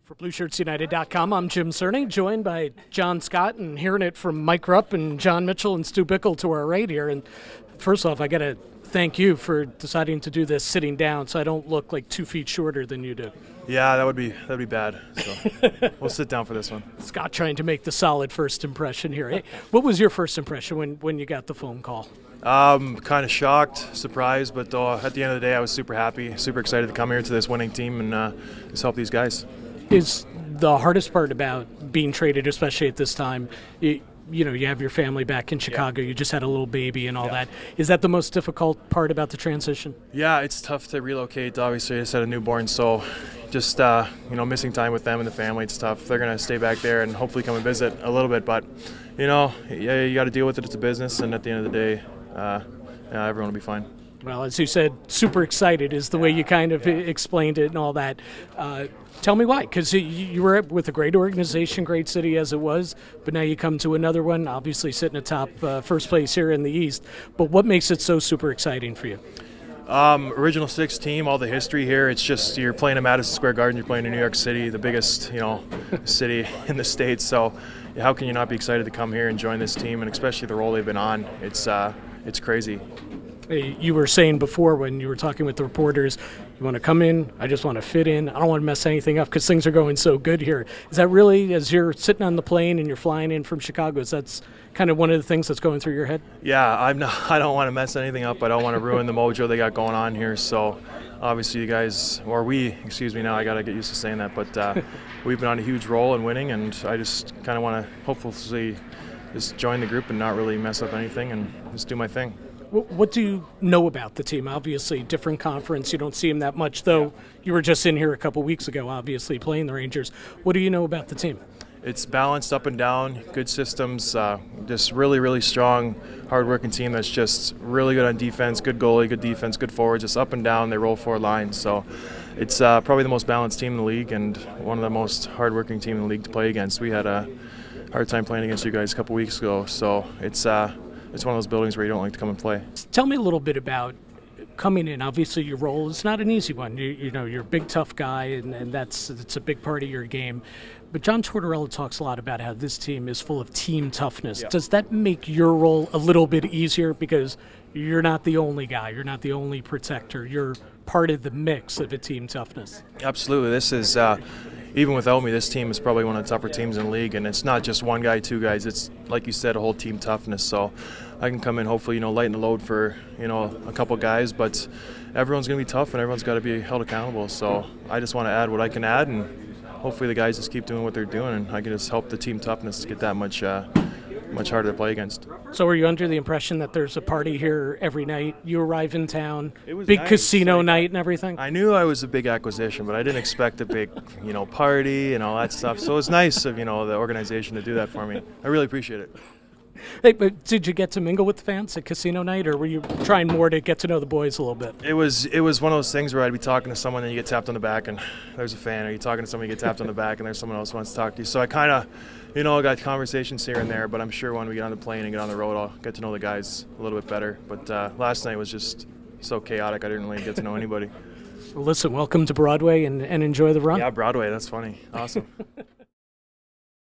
For BlueShirtsUnited.com, I'm Jim Cerny, joined by John Scott, and hearing it from Mike Rupp and John Mitchell and Stu Bickel to our right here. And first off, I got to thank you for deciding to do this sitting down, so I don't look like 2 feet shorter than you do. Yeah, that'd be bad. So we'll sit down for this one. Scott trying to make the solid first impression here. Hey, what was your first impression when you got the phone call? Kind of shocked, surprised, but at the end of the day, I was super happy, super excited to come here to this winning team and just help these guys. Is the hardest part about being traded, especially at this time, you have your family back in Chicago, you just had a little baby and all that. Is that the most difficult part about the transition? Yeah, it's tough to relocate. Obviously, I just had a newborn, so just missing time with them and the family, it's tough. They're going to stay back there and hopefully come and visit a little bit, but you got to deal with it. It's a business, and at the end of the day, everyone will be fine. Well, as you said, super excited is the way you kind of explained it and all that. Tell me why, because you were with a great organization, great city as it was, but now you come to another one, obviously sitting atop first place here in the East. But what makes it so super exciting for you? Original Six team, all the history here. It's just you're playing at Madison Square Garden, you're playing in New York City, the biggest city in the States. So how can you not be excited to come here and join this team, and especially the role they've been on? It's crazy. You were saying before when you were talking with the reporters, you want to come in, I just want to fit in, I don't want to mess anything up because things are going so good here. Is that really, as you're sitting on the plane and you're flying in from Chicago, is that kind of one of the things that's going through your head? Yeah, I don't want to mess anything up. I don't want to ruin the mojo they got going on here. So obviously you guys, or we, now I got to get used to saying that, but we've been on a huge roll in winning, and I just kind of want to hopefully just join the group and not really mess up anything and just do my thing. What do you know about the team? Obviously, different conference. You don't see them that much, though. You were just in here a couple weeks ago, obviously, playing the Rangers. What do you know about the team? It's balanced up and down, good systems, just really, really strong, hard-working team that's just really good on defense, good goalie, good defense, good forward, just up and down. They roll 4 lines. So it's probably the most balanced team in the league and one of the most hard-working team in the league to play against. We had a hard time playing against you guys a couple weeks ago, so it's one of those buildings where you don't like to come and play. Tell me a little bit about coming in. Obviously, your role is not an easy one. You're a big, tough guy, and it's a big part of your game. But John Tortorella talks a lot about how this team is full of team toughness. Yeah. Does that make your role a little bit easier because you're not the only guy, you're not the only protector, you're part of the mix of a team toughness? Absolutely. This is even without me, this team is probably one of the tougher teams in the league, and it's not just one guy, 2 guys. It's, like you said, a whole team toughness. So I can come in, hopefully, lighten the load for, a couple guys, but everyone's going to be tough and everyone's got to be held accountable. So I just want to add what I can add, and hopefully the guys just keep doing what they're doing, and I can just help the team toughness to get that much harder to play against. So are you under the impression that there's a party here every night? You arrive in town, big nice. Casino night and everything? I knew I was a big acquisition, but I didn't expect a big, party and all that stuff. So it's nice of, the organization to do that for me. I really appreciate it. Hey, but did you get to mingle with the fans at Casino night, or were you trying more to get to know the boys a little bit? It was one of those things where I'd be talking to someone and you get tapped on the back and there's a fan, or you're talking to someone, you get tapped on the back and there's someone else who wants to talk to you. So I kind of, got conversations here and there, but I'm sure when we get on the plane and get on the road, I'll get to know the guys a little bit better. But last night was just so chaotic, I didn't really get to know anybody. Well, listen, welcome to Broadway and enjoy the run. Yeah, Broadway, that's funny. Awesome.